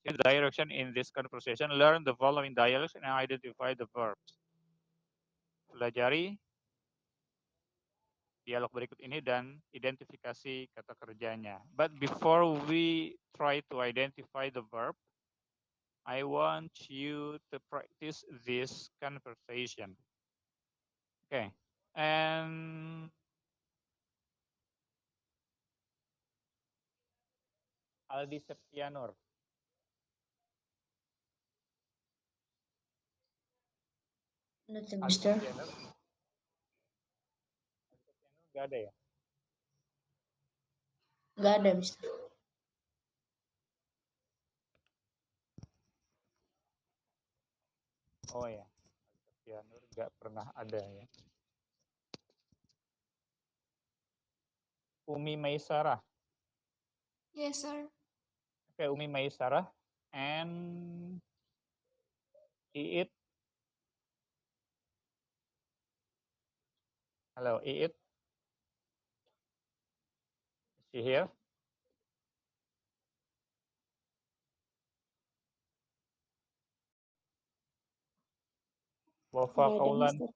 In the direction in this conversation, learn the following dialogues and identify the verbs. Pelajari dialog berikut ini dan identifikasi kata kerjanya. But before we try to identify the verb, I want you to practice this conversation. Okay. And Aldi Septianur. Nothing, Aldi Mister. Septianur. Aldi Septianur nggak ada ya? Nggak ada, Mister. Oh ya, Aldi Septianur nggak pernah ada ya. Umi Maisarah. Yes, sir. Okay, Umi Maisarah and Iit. Hello, Iit. Is she here? Wafa Nggak ada, Kaulan. Mister.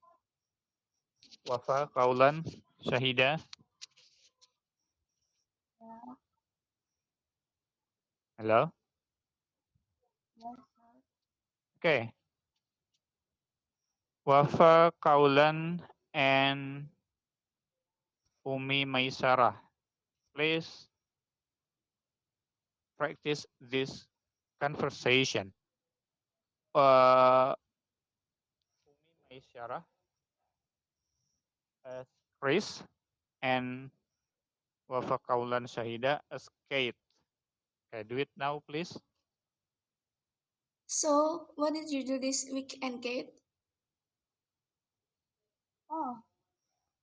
Wafa Kaulan Syahida. Hello. Okay. Wafa Kaulan and Umi Maisarah. Please practice this conversation. Umi Maisarah as Chris and Wafa Kaulan Syahida as Kate. Okay, do it now, please. So, what did you do this weekend, Kate? Oh,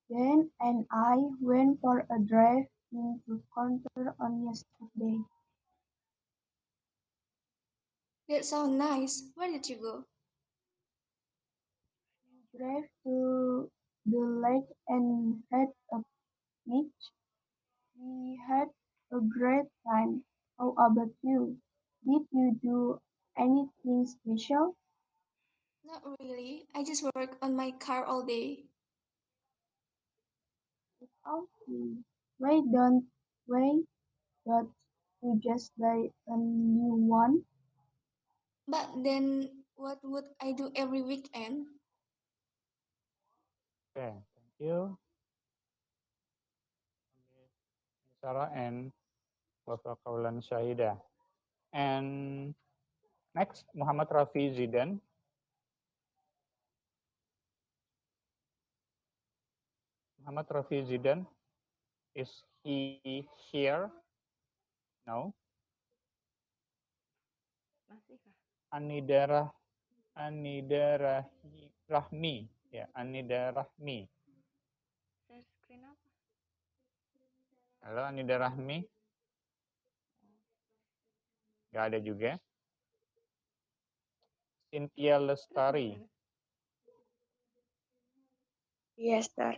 Jen and I went for a drive into Contour on yesterday. That sounds nice. Where did you go? We drove to the lake and had a picnic. We had a great time. How about you? Did you do anything special? Not really. I just work on my car all day. Okay. Why don't you just buy a new one? But then, what would I do every weekend? Okay, thank you. Sarah and Wafa Kaulan Syahida. And next, Muhammad Rafi Zidan. Muhammad Rafi Zidan, is he here? No. Masih kah? Anida Rahmi. Ya, Anida Rahmi. Share screen apa? Halo, Anida Rahmi. Nggak ada juga. Cynthia Lestari. Yes, sir.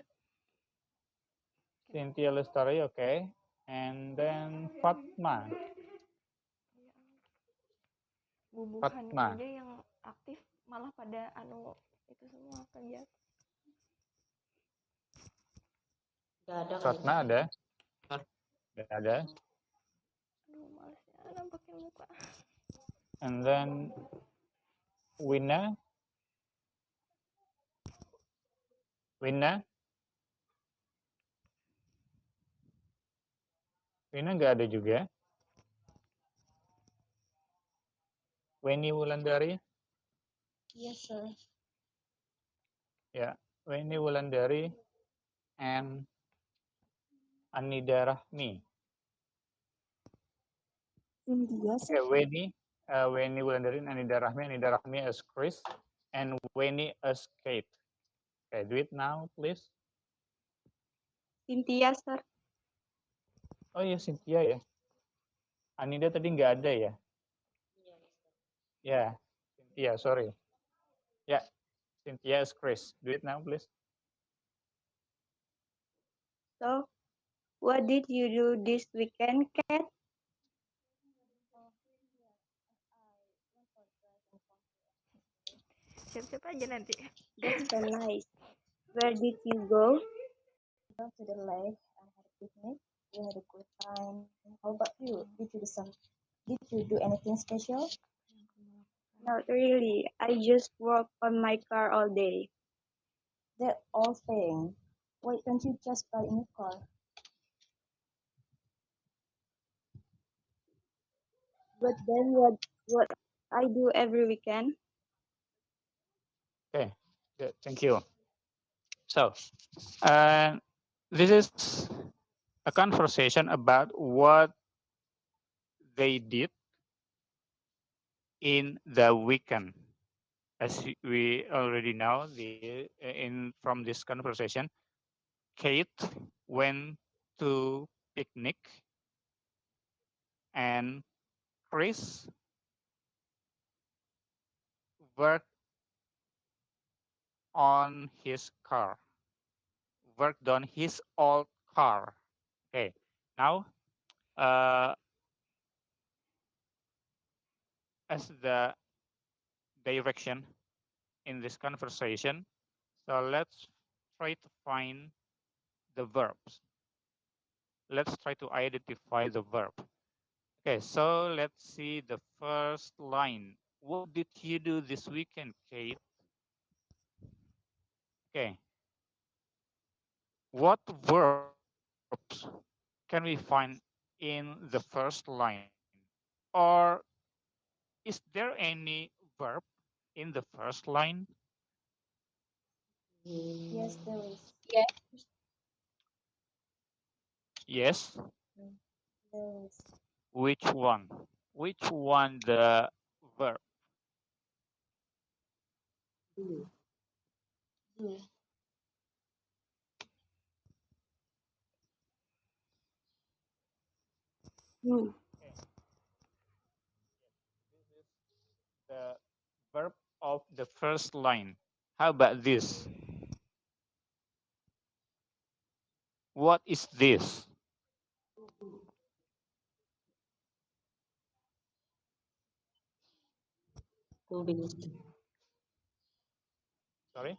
Cynthia Lestari, okay. And then Fatma. Bubuhan Fatma. aja yang aktif malah pada itu semua kegiatan. Nggak ada kali. Fatma ada? Nggak ada. Aduh, malesnya nampakin muka. And then Wina. Wina nggak ada juga. Weni Wulandari. Yes, sir. Ya, Weni Wulandari and Anida Rahmi. Cynthia, Okay, Weni Wulandari and Anida Rahmi as Chris, and Weni as Kate. Okay, do it now, please. Cynthia, sir. Oh iya, Cynthia ya. Anida tadi nggak ada ya? Ya, Cynthia, sorry. Ya, Cynthia as Chris. Do it now, please. So, what did you do this weekend, Kat? Siap-siap aja nanti. That's so nice. Where did you go? Go to the lake and had a picnic. We had a good time. How about you? Did you do anything special? Not really. I just work on my car all day. That old thing. Why don't you just buy a new car? But then what I do every weekend? Okay, good. Thank you. So, this is a conversation about what they did in the weekend. As we already know, from this conversation, Kate went to picnic and Chris worked on his car, worked on his old car. Okay, now uh, as the direction in this conversation, so let's try to find the verbs. Let's try to identify the verb. Okay, so let's see the first line. What did you do this weekend, Kate? Okay. What verbs can we find in the first line? Or is there any verb in the first line? Yes, there is. Yes. There is. Which one? Which one the verb? Do. Do. You. Okay. This is the verb of the first line. How about this? What is this? To be. Sorry?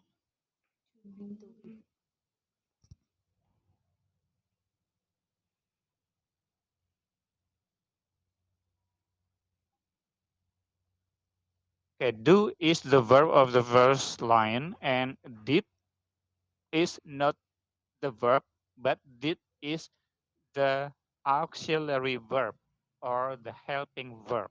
Okay, do is the verb of the first line, and did is not the verb, but did is the auxiliary verb or the helping verb.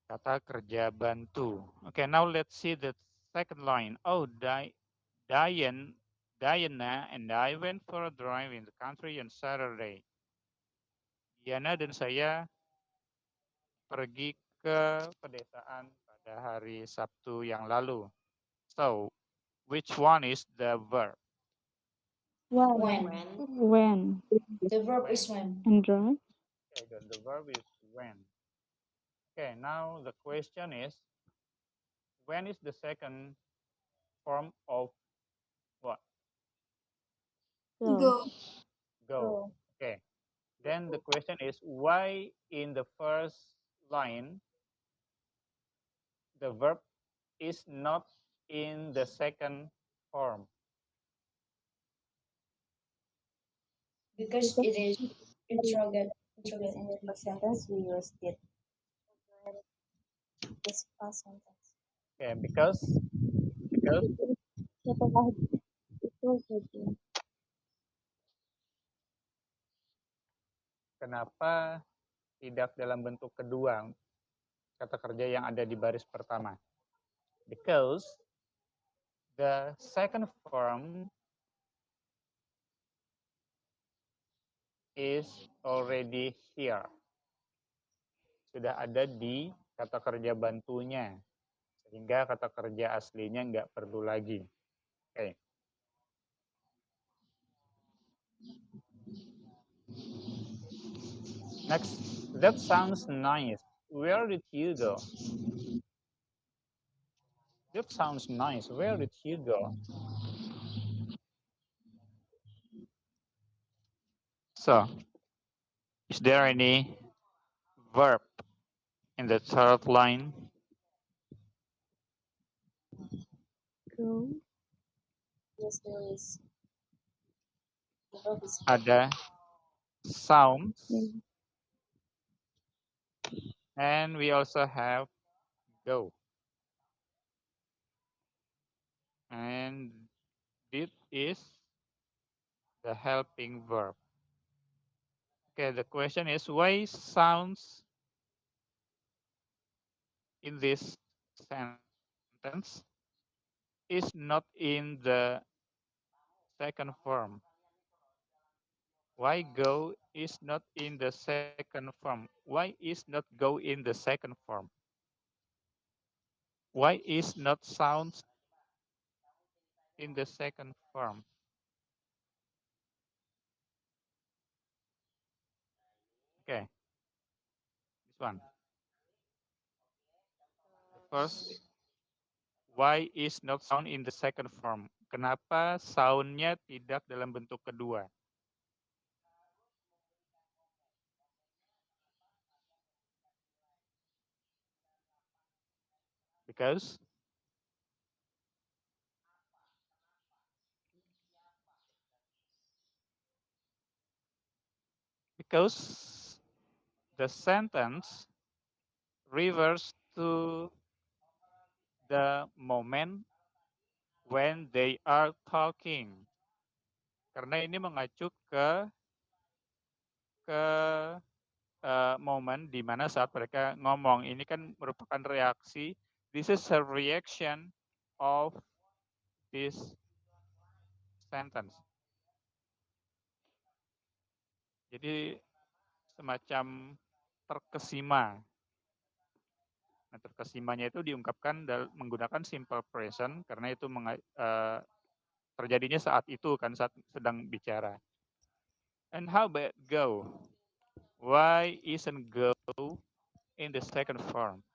Kata kerja bantu. Okay, now let's see the second line. Oh, Diana and I went for a drive in the country on Saturday. Diana dan saya pergi ke pedesaan pada hari Sabtu yang lalu. So, which one is the verb? When. When. The verb is when. And drive. Okay, good. The verb is when. Okay, now the question is, when is the second form of what? Go. Go. Okay. Then the question is, why in the first line the verb is not in the second form? Because it is interrogate in the first sentence we used it. This past sentence. Okay, because Setelah itu saja. kenapa tidak dalam bentuk kedua kata kerja yang ada di baris pertama? Because the second form is already here. Sudah ada di kata kerja bantunya. Sehingga kata kerja aslinya nggak perlu lagi. Oke. Next, that sounds nice. Where did you go? That sounds nice. Where did you go? So, is there any verb in the third line? Grow. Yes, there is. The verb is Ada sounds, Yes. and we also have go. And did is the helping verb. Okay, the question is why sounds in this sentence is not in the second form. Why go is not in the second form? Why is not go in the second form? Why is not sounds in the second form? Okay, this one. The first, why is not sound in the second form? Kenapa soundnya tidak dalam bentuk kedua? Because because the sentence refers to the moment when they are talking. Karena ini mengacu ke momen di mana saat mereka ngomong. Ini kan merupakan reaksi. This is a reaction of this sentence. Jadi semacam terkesima. Nah, terkesimanya itu diungkapkan menggunakan simple present karena itu terjadinya saat itu kan saat sedang bicara. And how about go? Why isn't go in the second form?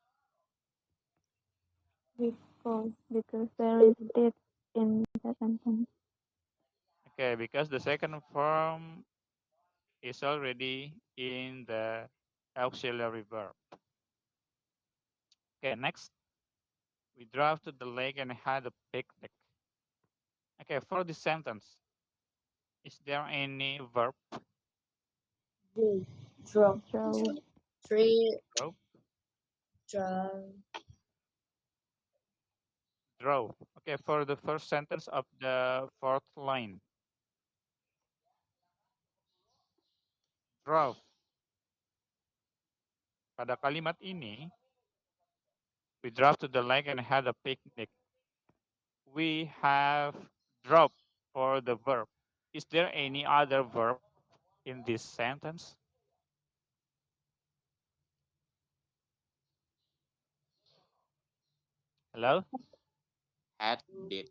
Because there is did in the sentence. Okay, because the second form is already in the auxiliary verb. Okay, next, we drove to the lake and had a picnic. Okay, for this sentence, is there any verb? do. Drop. Draw. Three. Drove? Draw. Drove. Okay, for the first sentence of the fourth line. Drove. Pada kalimat ini, we drove to the lake and had a picnic. We have drove for the verb. Is there any other verb in this sentence? Hello? Had, did.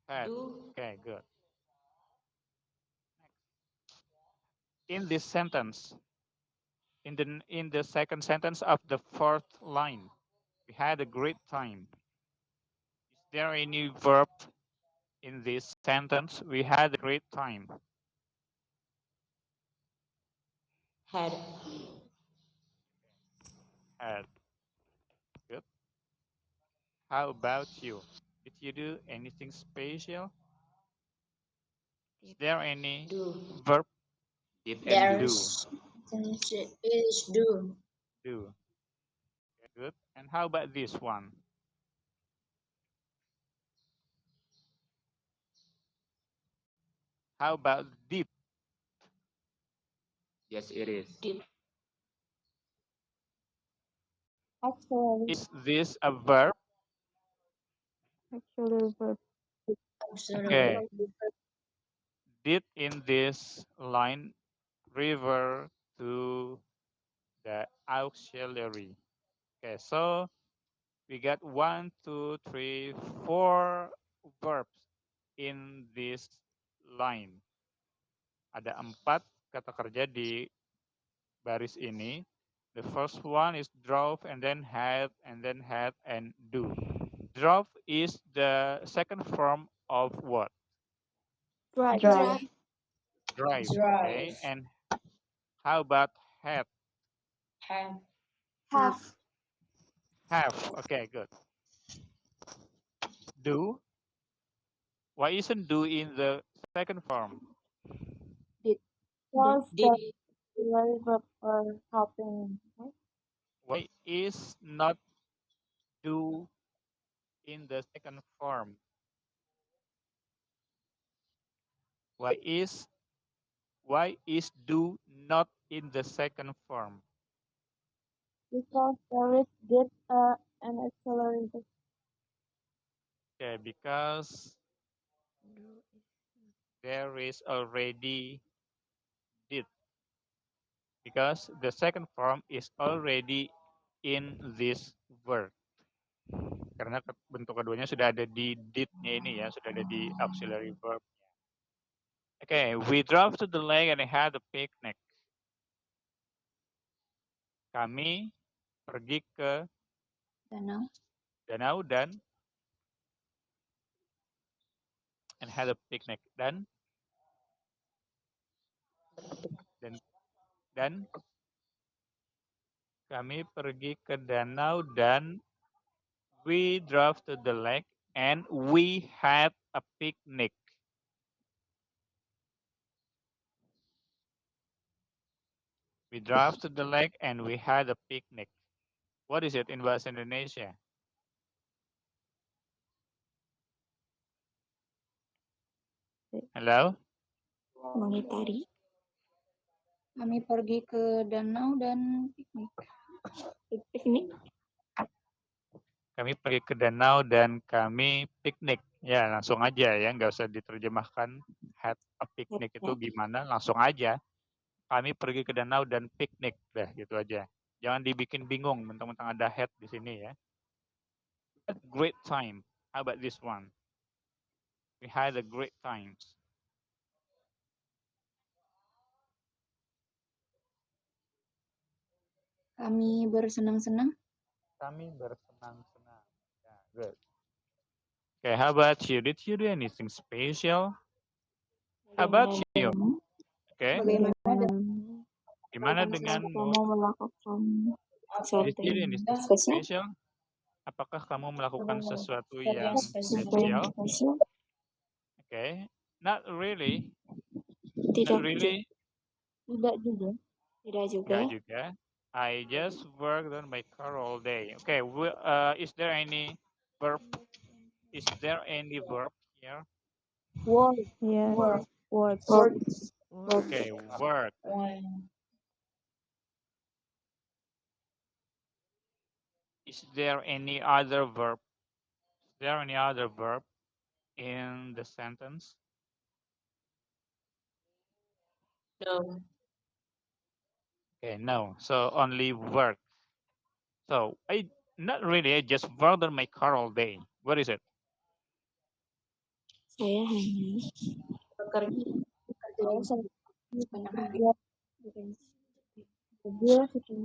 Had. Okay, good. In this sentence, in the second sentence of the fourth line, we had a great time. Is there any verb in this sentence? We had a great time. Had. Had. Good. How about you? Did you do anything special? Is there any Do. verb? Did and do. There's is do. Do. Okay, good. And how about this one? How about did? Yes, it is. Did. Actually, Is this a verb? verb. Okay. Did in this line refer to the auxiliary? Okay, so we got 1, 2, 3, 4 verbs in this line. Ada 4 kata kerja di baris ini. The first one is drove and then had and do. Drove is the second form of what? Drive. Drive. Drive. Okay. Drive. And how about had? Have. Have. Have. Okay, good. Do. Why isn't do in the second form? Because Did. the auxiliary verb are helping. Why is not do in the second form? Why is do not in the second form? Because there is did an auxiliary verb. Okay, because there is already did. Because the second form is already in this verb. Karena bentuk keduanya sudah ada di did-nya ini ya, sudah ada di auxiliary verb. Okay, we drove to the lake and had a picnic. Kami pergi ke danau dan and had a picnic dan kami pergi ke danau dan we drove to the lake and we had a picnic. We drove to the lake and we had a picnic. What is it in bahasa Indonesia? Hello? Mengitari. Kami pergi ke danau dan piknik. Piknik. Kami pergi ke danau dan kami piknik. Ya, langsung aja ya, nggak usah diterjemahkan had a picnic itu gimana, langsung aja. Kami pergi ke danau dan piknik, dah gitu aja. Jangan dibikin bingung, mentang-mentang ada had di sini ya. We had a great time. How about this one? We had a great time. Kami bersenang-senang. Kami bersenang-senang. Yeah, good. Okay, how about you? Did you do anything special? How about you? Okay. Gimana denganmu? Kamu melakukan Did you do anything special? Apakah kamu melakukan sesuatu yang spesial? Okay. Not really. Not really. Tidak juga. Enggak juga. I just worked on my car all day. Okay. Is there any verb? Is there any verb here? Work. Yes. Work. Work. Okay. Work. Is there any other verb? Is there any other verb in the sentence? No. Okay, no. So only work. So not really. I just worked on my car all day. What is it? Saya hanya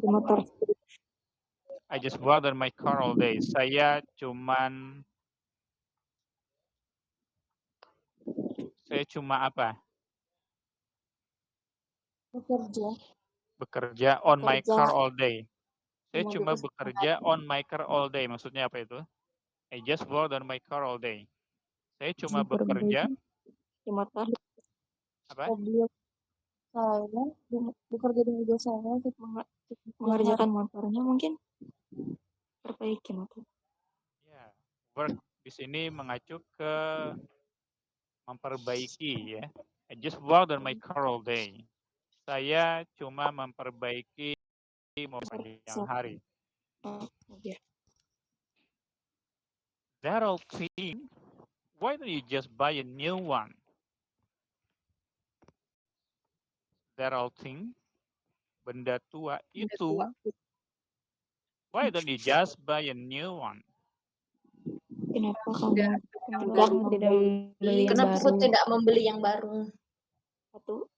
motor. I just worked on my car all day. Saya cuma apa? Bekerja on my car all day. Saya cuma bekerja on my car all day. Maksudnya apa itu? I just worked on my car all day. Saya cuma bekerja Di motor. apa? Saya bekerja di meja saya untuk Mengerjakan motornya mungkin. Perbaiki motor. Ya, work di sini mengacu ke memperbaiki ya. I just worked on my car all day. Saya cuma memperbaiki mobil yang hari. Mobil. That old thing, why don't you just buy a new one? That old thing, benda tua itu, why don't you just buy a new one? Kenapa kamu tidak membeli yang Kenapa baru? kau tidak membeli yang baru? satu?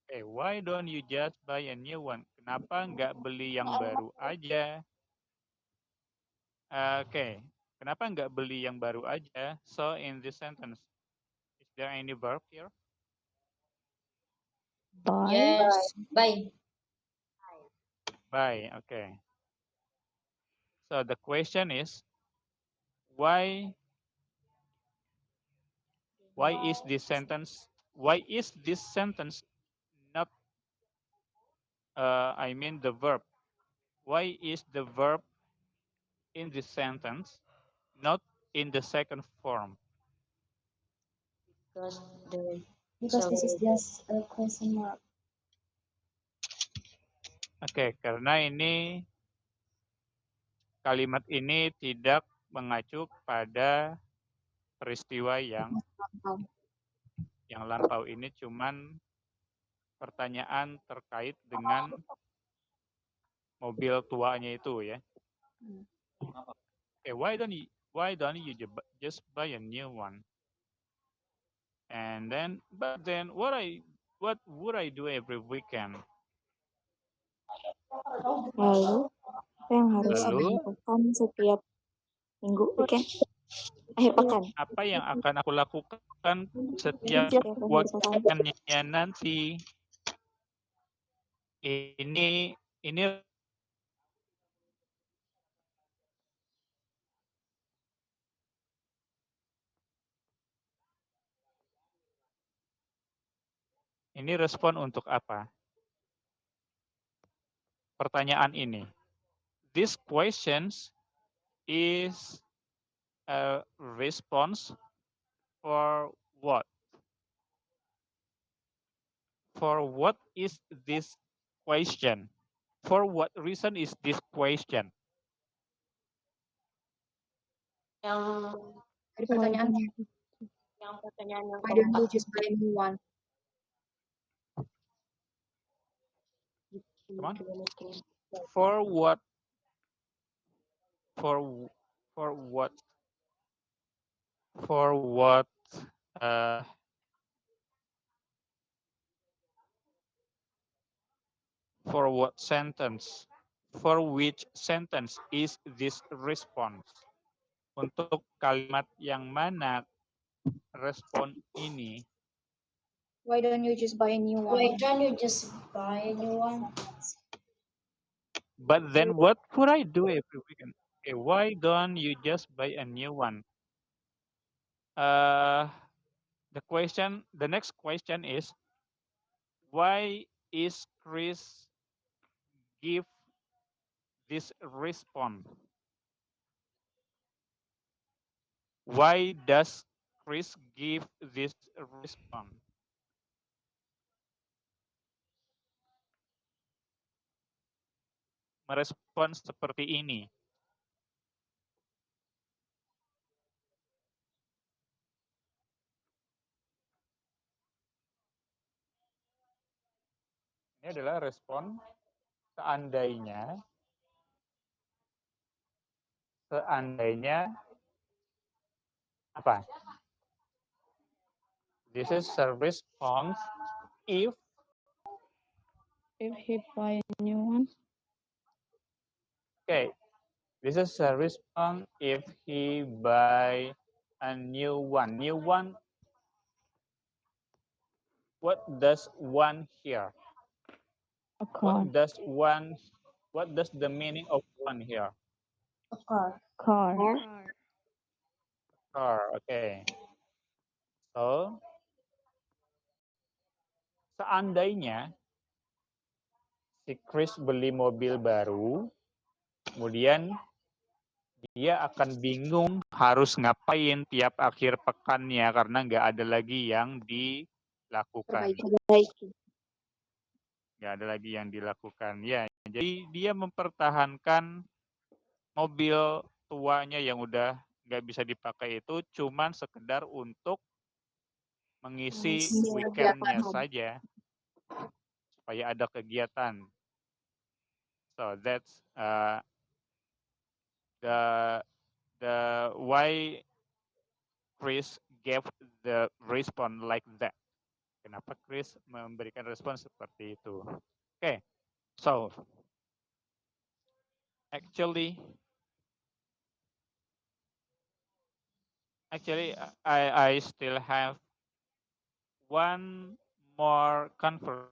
Okay, why don't you just buy a new one? Kenapa nggak beli yang baru aja? Okay, kenapa nggak beli yang baru aja? So in this sentence, is there any verb here? Buy. Yes. Buy. Buy, okay. So So the question is, why is this sentence not I mean the verb? Why is the verb in this sentence not in the second form? Because this is just a question mark. Oke, karena ini kalimat ini tidak mengacu pada peristiwa yang lampau ini, cuman pertanyaan terkait dengan mobil tuanya itu ya. Okay, why don't you just buy a new one? And then, but then what would I do every weekend? Lalu, apa yang harus Lalu, aku lakukan setiap minggu weekend? Akhir pekan. apa yang akan aku lakukan setiap Setiap akhir pekan. weekendnya nanti? Ini respon untuk apa? Pertanyaan ini. This questions is a response for what? For what is this question? For what reason is this question? Yang Pertanyaan why don't you just buy a new one? Come on. For what? For what? For what? For what sentence? For which sentence is this response? Untuk kalimat yang mana respon ini? Why don't you just buy a new one? Why don't you just buy a new one? But then what would I do every weekend? Okay, why don't you just buy a new one? The next question is, why is Chris give this response? Why does Chris give this response? Merespon seperti ini. Ini adalah respon seandainya apa? This is a response if he buy a new one. Okay, this is a response if he buy a new one. New one. What does one here? A car. What does the meaning of one here? A car. Car. Car. Okay. So seandainya si Chris beli mobil baru, kemudian dia akan bingung harus ngapain tiap akhir pekannya karena nggak ada lagi yang dilakukan. Nggak ada lagi yang dilakukan. Ya, jadi dia mempertahankan mobil tuanya yang udah nggak bisa dipakai itu cuman sekedar untuk mengisi weekendnya saja supaya ada kegiatan. So that's the why Chris gave the response like that. Kenapa Chris memberikan respon seperti itu? Okay, so actually I still have one more conversation